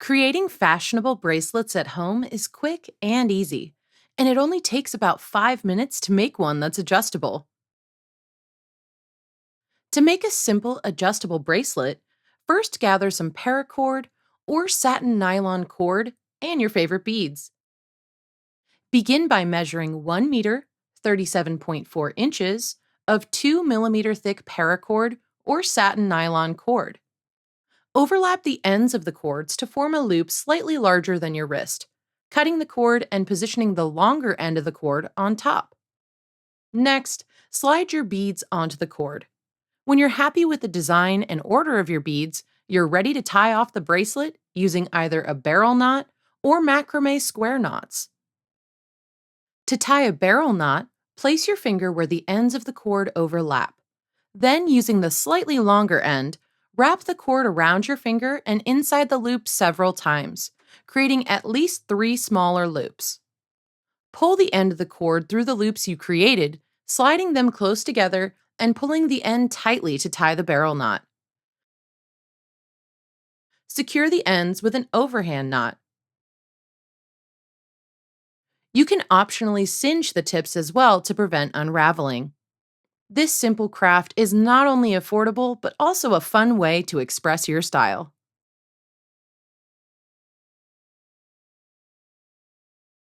Creating fashionable bracelets at home is quick and easy, and it only takes about 5 minutes to make one that's adjustable. To make a simple adjustable bracelet, first gather some paracord or satin nylon cord and your favorite beads. Begin by measuring 1 meter, 37.4 inches of 2 millimeter thick paracord or satin nylon cord. Overlap the ends of the cords to form a loop slightly larger than your wrist, cutting the cord and positioning the longer end of the cord on top. Next, slide your beads onto the cord. When you're happy with the design and order of your beads, you're ready to tie off the bracelet using either a barrel knot or macrame square knots. To tie a barrel knot, place your finger where the ends of the cord overlap. Then, using the slightly longer end, wrap the cord around your finger and inside the loop several times, creating at least 3 smaller loops. Pull the end of the cord through the loops you created, sliding them close together and pulling the end tightly to tie the barrel knot. Secure the ends with an overhand knot. You can optionally cinch the tips as well to prevent unraveling. This simple craft is not only affordable, but also a fun way to express your style.